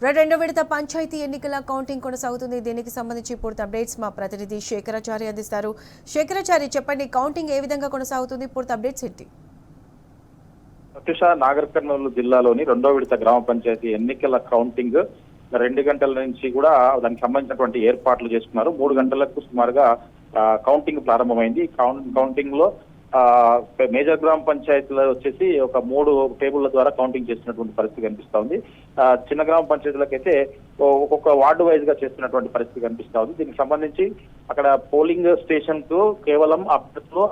రెండో విడత పంచాయతీ ఎన్నికల కౌంటింగ్ కొనసాగుతుంది. దీనికి సంబంధించి పూర్తి అప్డేట్స్ మా ప్రతినిధి శేఖరాచారి అందిస్తారు. శేఖరాచారి, చెప్పండి, కౌంటింగ్ ఏ విధంగా కొనసాగుతుంది, పూర్తి అప్డేట్స్ ఏంటి? ప్రత్యూష, నాగర్ కర్నూలు జిల్లాలోని రెండో విడత గ్రామ పంచాయతీ ఎన్నికల కౌంటింగ్ 2 గంటల నుంచి కూడా దానికి సంబంధించినటువంటి ఏర్పాట్లు చేసుకున్నారు. 3 గంటలకు సుమారుగా కౌంటింగ్ ప్రారంభమైంది. కౌంటింగ్ లో మేజర్ గ్రామ పంచాయతీలో వచ్చేసి ఒక 3 టేబుళ్ల ద్వారా కౌంటింగ్ చేస్తున్నటువంటి పరిస్థితి కనిపిస్తా ఉంది. చిన్న గ్రామ పంచాయతీలకైతే ఒక్కొక్క వార్డు వైజ్ గా చేస్తున్నటువంటి పరిస్థితి కనిపిస్తా ఉంది. దీనికి సంబంధించి అక్కడ పోలింగ్ స్టేషన్ కు కేవలం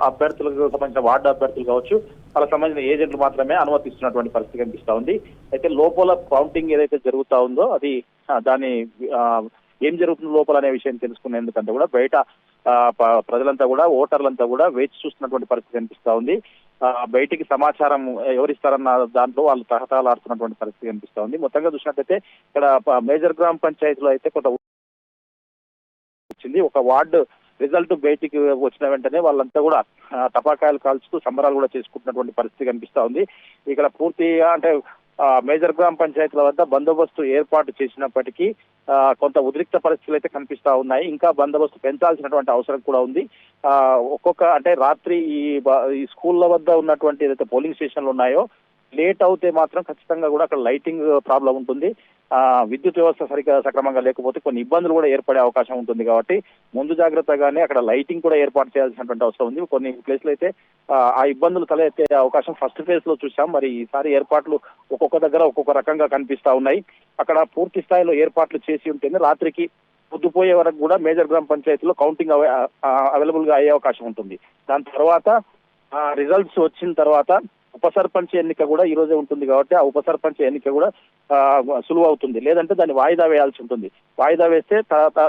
అభ్యర్థులకు సంబంధించిన వార్డు అభ్యర్థులు కావచ్చు, వాళ్ళకి సంబంధించిన ఏజెంట్లు మాత్రమే అనుమతిస్తున్నటువంటి పరిస్థితి కనిపిస్తా ఉంది. అయితే లోపల కౌంటింగ్ ఏదైతే జరుగుతా ఉందో అది దాని ఏం జరుగుతుంది లోపల అనే విషయం తెలుసుకునేందుకంటే కూడా బయట ప్రజలంతా కూడా, ఓటర్లంతా కూడా వేచి చూస్తున్నటువంటి పరిస్థితి కనిపిస్తా ఉంది. బయటికి సమాచారం ఎవరిస్తారన్న దాంట్లో వాళ్ళు తహతలాడుతున్నటువంటి పరిస్థితి కనిపిస్తా ఉంది. మొత్తంగా చూసినట్టయితే ఇక్కడ మేజర్ గ్రామ పంచాయతీలో అయితే కొంత వచ్చింది. ఒక వార్డు రిజల్ట్ బయటికి వచ్చిన వెంటనే వాళ్ళంతా కూడా టపాకాయలు కాల్చుతూ సంబరాలు కూడా చేసుకుంటున్నటువంటి పరిస్థితి కనిపిస్తా ఉంది. ఇక్కడ పూర్తిగా అంటే మేజర్ గ్రామ పంచాయతీల వద్ద బందోబస్తు ఏర్పాటు చేసినప్పటికీ కొంత ఉద్రిక్త పరిస్థితులు అయితే కనిపిస్తా ఉన్నాయి. ఇంకా బందోబస్తు పెంచాల్సినటువంటి అవసరం కూడా ఉంది. ఒక్కొక్క అంటే రాత్రి ఈ స్కూళ్ళ వద్ద ఉన్నటువంటి ఏదైతే పోలింగ్ స్టేషన్లు ఉన్నాయో లేట్ అవుతే మాత్రం ఖచ్చితంగా కూడా అక్కడ లైటింగ్ ప్రాబ్లం ఉంటుంది. విద్యుత్ వ్యవస్థ సక్రమంగా లేకపోతే కొన్ని ఇబ్బందులు కూడా ఏర్పడే అవకాశం ఉంటుంది. కాబట్టి ముందు జాగ్రత్తగానే అక్కడ లైటింగ్ కూడా ఏర్పాటు చేయాల్సినటువంటి అవసరం ఉంది. కొన్ని ప్లేస్లు అయితే ఆ ఇబ్బందులు తలెత్తే అవకాశం ఫస్ట్ ఫేజ్ లో చూసాం. మరి ఈసారి ఏర్పాట్లు ఒక్కొక్క దగ్గర ఒక్కొక్క రకంగా కనిపిస్తా ఉన్నాయి. అక్కడ పూర్తి స్థాయిలో ఏర్పాట్లు చేసి ఉంటుంది. రాత్రికి పొద్దుపోయే వరకు కూడా మేజర్ గ్రామ పంచాయతీలో కౌంటింగ్ అవైలబుల్ గా అయ్యే అవకాశం ఉంటుంది. దాని తర్వాత రిజల్ట్స్ వచ్చిన తర్వాత ఉప సర్పంచ్ ఎన్నిక కూడా ఈ రోజే ఉంటుంది. కాబట్టి ఆ ఉప సర్పంచ్ ఎన్నిక కూడా సులువు అవుతుంది. లేదంటే దాన్ని వాయిదా వేయాల్సి ఉంటుంది. వాయిదా వేస్తే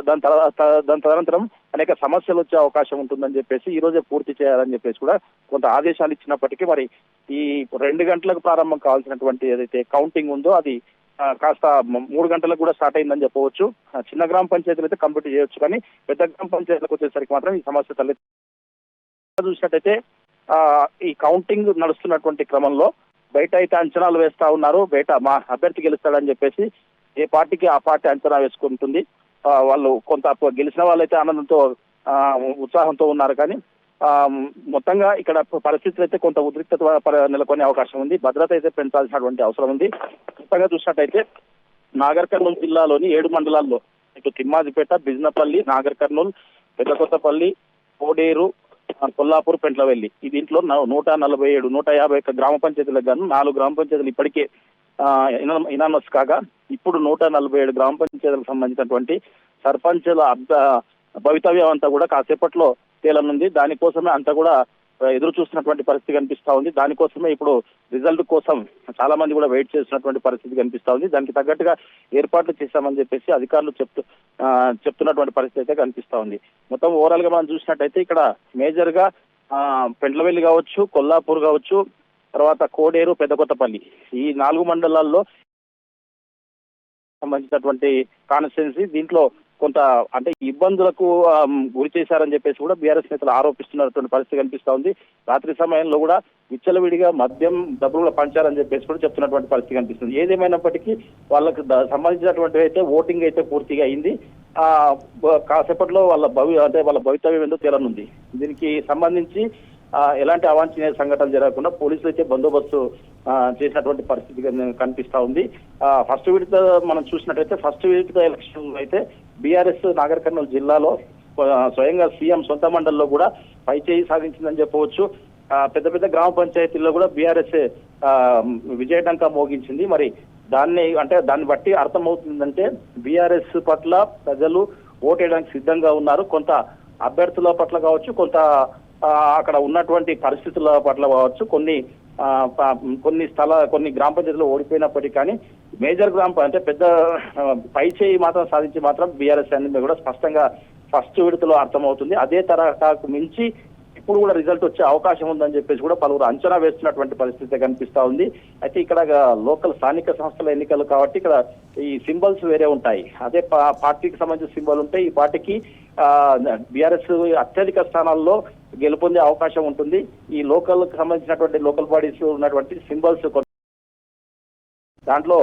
దాని తదనంతరం అనేక సమస్యలు వచ్చే అవకాశం ఉంటుందని చెప్పేసి ఈ రోజే పూర్తి చేయాలని చెప్పేసి కూడా కొంత ఆదేశాలు ఇచ్చినప్పటికీ మరి ఈ 2 గంటలకు ప్రారంభం కావాల్సినటువంటి ఏదైతే కౌంటింగ్ ఉందో అది కాస్త 3 గంటలకు కూడా స్టార్ట్ అయిందని చెప్పవచ్చు. చిన్న గ్రామ పంచాయతీలు అయితే కంప్లీట్ చేయొచ్చు, కానీ పెద్ద గ్రామ పంచాయతీలకు వచ్చేసరికి మాత్రం ఈ సమస్య చూసినట్టయితే ఈ కౌంటింగ్ నడుస్తున్నటువంటి క్రమంలో బయట అయితే అంచనాలు వేస్తా ఉన్నారు. బయట మా అభ్యర్థి గెలుస్తాడని చెప్పేసి ఏ పార్టీకి ఆ పార్టీ అంచనా వేసుకుంటుంది. వాళ్ళు కొంత గెలిచిన వాళ్ళైతే ఆనందంతో ఉత్సాహంతో ఉన్నారు. కానీ మొత్తంగా ఇక్కడ పరిస్థితులు అయితే కొంత ఉద్రిక్తత నెలకొనే అవకాశం ఉంది. భద్రత అయితే పెంచాల్సినటువంటి అవసరం ఉంది. మొత్తంగా చూసినట్టయితే నాగర్ కర్నూలు జిల్లాలోని 7 మండలాల్లో ఇటు తిమ్మాజిపేట, బిజినపల్లి, నాగర్ కర్నూలు, పెద్దకొత్తపల్లి, కోడేరు, కొల్లాపూర్, పెంట్లవెల్లి, ఈ దీంట్లో 147, 151 గ్రామ పంచాయతీలకు గాను 4 గ్రామ పంచాయతీలు ఇప్పటికే ఇనామస్ కాగా ఇప్పుడు 147 గ్రామ పంచాయతీలకు సంబంధించినటువంటి సర్పంచుల భవితవ్యం అంతా కూడా కాసేపట్లో తేలనుంది. దానికోసమే అంతా కూడా ఎదురు చూస్తున్నటువంటి పరిస్థితి కనిపిస్తా ఉంది. దానికోసమే ఇప్పుడు రిజల్ట్ కోసం చాలా మంది కూడా వెయిట్ చేస్తున్నటువంటి పరిస్థితి కనిపిస్తా ఉంది. దానికి తగ్గట్టుగా ఏర్పాట్లు చేశామని చెప్పేసి అధికారులు చెప్తున్నటువంటి పరిస్థితి అయితే కనిపిస్తా ఉంది. మొత్తం ఓవరాల్ గా మనం చూసినట్టయితే ఇక్కడ మేజర్ గా పెండ్లవెల్లి కావచ్చు, కొల్లాపూర్ కావచ్చు, తర్వాత కోడేరు, పెద్దకొత్తపల్లి, ఈ 4 మండలాల్లో సంబంధించినటువంటి కాన్స్టిట్యున్సీ దీంట్లో కొంత అంటే ఇబ్బందులకు గురి చేశారని చెప్పేసి కూడా బీఆర్ఎస్ నేతలు ఆరోపిస్తున్నటువంటి పరిస్థితి కనిపిస్తా ఉంది. రాత్రి సమయంలో కూడా విచ్చలవిడిగా మద్యం డబ్బులు పంచారని చెప్పేసి కూడా చెప్తున్నటువంటి పరిస్థితి కనిపిస్తుంది. ఏదేమైనప్పటికీ వాళ్ళకు సంబంధించినటువంటి అయితే ఓటింగ్ అయితే పూర్తిగా అయింది. కాసేపట్లో వాళ్ళ భవితవ్యం ఏందో తేలనుంది. దీనికి సంబంధించి ఎలాంటి అవాంఛనీయ సంఘటనలు జరగకుండా పోలీసులు అయితే బందోబస్తు చేసినటువంటి పరిస్థితి కనిపిస్తా ఉంది. ఫస్ట్ విడత మనం చూసినట్టయితే ఫస్ట్ విడత ఎలక్షన్ అయితే బీఆర్ఎస్ నాగర్ కర్నూలు జిల్లాలో స్వయంగా సీఎం సొంత మండలిలో కూడా పైచేయి సాధించిందని చెప్పవచ్చు. పెద్ద పెద్ద గ్రామ పంచాయతీల్లో కూడా బీఆర్ఎస్ విజయడంకా మోగించింది. మరి దాన్ని బట్టి అర్థమవుతుందంటే బీఆర్ఎస్ పట్ల ప్రజలు ఓటేయడానికి సిద్ధంగా ఉన్నారు. కొంత అభ్యర్థుల పట్ల కావచ్చు, కొంత అక్కడ ఉన్నటువంటి పరిస్థితుల పట్ల కావచ్చు, కొన్ని గ్రామ పంచాయతీలు ఓడిపోయినప్పటికీ కానీ మేజర్ అంటే పెద్ద పైచేయి మాత్రం సాధించి మాత్రం బీఆర్ఎస్ అనేది కూడా స్పష్టంగా ఫస్ట్ విడతలో అర్థమవుతుంది. అదే తరహాకు మించి ఇప్పుడు కూడా రిజల్ట్ వచ్చే అవకాశం ఉందని చెప్పేసి కూడా పలువురు అంచనా వేస్తున్నటువంటి పరిస్థితి కనిపిస్తా ఉంది. అయితే ఇక్కడ లోకల్ స్థానిక సంస్థల ఎన్నికలు కాబట్టి ఇక్కడ ఈ సింబల్స్ వేరే ఉంటాయి. అదే పార్టీకి సంబంధించిన సింబల్ ఉంటాయి. ఈ పార్టీకి బీఆర్ఎస్ అత్యధిక స్థానాల్లో గెలుపొందే అవకాశం ఉంటుంది. ఈ లోకల్ కి సంబంధించినటువంటి లోకల్ బాడీస్ ఉన్నటువంటి సింబల్స్ దాంట్లో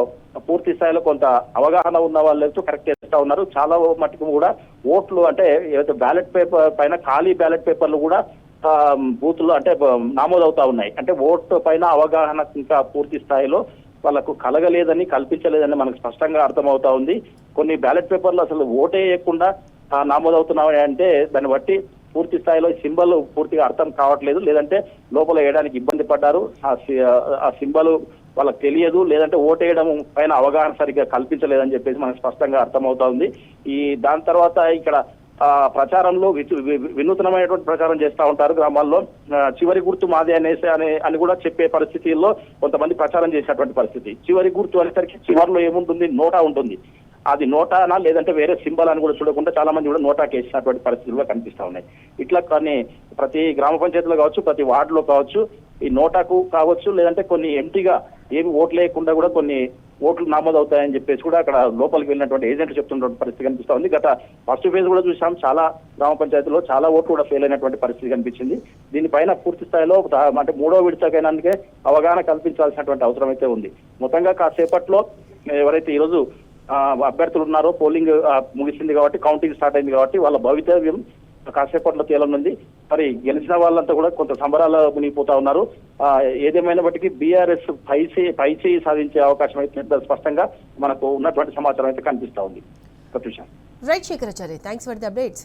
పూర్తి స్థాయిలో కొంత అవగాహన ఉన్న వాళ్ళు కరెక్ట్ చేస్తా ఉన్నారు. చాలా మటుకు కూడా ఓట్లు అంటే ఏదైతే బ్యాలెట్ పేపర్ పైన ఖాళీ బ్యాలెట్ పేపర్లు కూడా బూత్లో అంటే నమోదవుతా ఉన్నాయి. అంటే ఓటు పైన అవగాహన ఇంకా పూర్తి స్థాయిలో వాళ్ళకు కలగలేదని కల్పించలేదని మనకు స్పష్టంగా అర్థమవుతా ఉంది. కొన్ని బ్యాలెట్ పేపర్లు అసలు ఓటే వేయకుండా నమోదవుతున్నాయి అంటే దాన్ని బట్టి పూర్తి స్థాయిలో సింబల్ పూర్తిగా అర్థం కావట్లేదు, లేదంటే లోపల వేయడానికి ఇబ్బంది పడ్డారు, ఆ సింబల్ వాళ్ళకి తెలియదు, లేదంటే ఓటేయడం పైన అవగాహన సరిగ్గా కల్పించలేదని చెప్పేసి మనకు స్పష్టంగా అర్థమవుతా ఉంది. దాని తర్వాత ఇక్కడ ప్రచారంలో వినూత్నమైనటువంటి ప్రచారం చేస్తూ ఉంటారు గ్రామాల్లో. చివరి గుర్తు మాదే అని కూడా చెప్పే పరిస్థితుల్లో కొంతమంది ప్రచారం చేసినటువంటి పరిస్థితి. చివరి గుర్తు అనేసరికి చివరిలో ఏముంటుంది, నోటా ఉంటుంది. అది నోటానా లేదంటే వేరే సింబల్ అని కూడా చూడకుండా చాలా మంది కూడా నోటాకి వేసినటువంటి పరిస్థితులు కూడా కనిపిస్తా ఉన్నాయి. ఇట్లా కానీ ప్రతి గ్రామ పంచాయతీలో కావచ్చు, ప్రతి వార్డులో కావచ్చు, ఈ నోటాకు కావచ్చు, లేదంటే కొన్ని ఎంటీగా ఏమి ఓట్లు లేకుండా కూడా కొన్ని ఓట్లు నమోదవుతాయని చెప్పేసి కూడా అక్కడ లోపలికి వెళ్ళినటువంటి ఏజెంట్లు చెప్తున్నటువంటి పరిస్థితి కనిపిస్తా ఉంది. గత ఫస్ట్ ఫేజ్ కూడా చూసాం, చాలా గ్రామ పంచాయతీలో చాలా ఓట్లు కూడా ఫెయిల్ అయినటువంటి పరిస్థితి కనిపించింది. దీనిపైన పూర్తి స్థాయిలో అంటే మూడో విడతకైనాకే అవగాహన కల్పించాల్సినటువంటి అవసరం అయితే ఉంది. మొత్తంగా కాసేపట్లో ఎవరైతే ఈరోజు అభ్యర్థులు ఉన్నారో, పోలింగ్ ముగిసింది కాబట్టి, కౌంటింగ్ స్టార్ట్ అయింది కాబట్టి వాళ్ళ భవితవ్యం కాసేపట్లో తేలనుంది. మరి గెలిచిన వాళ్ళంతా కూడా కొంత సంబరాలు మునిగిపోతా ఉన్నారు. ఏదేమైనప్పటికీ బీఆర్ఎస్ పైచేయి సాధించే అవకాశం అయితే స్పష్టంగా మనకు ఉన్నటువంటి సమాచారం అయితే కనిపిస్తా ఉంది. Pratyusha. Right Shekharachari, thanks for the updates.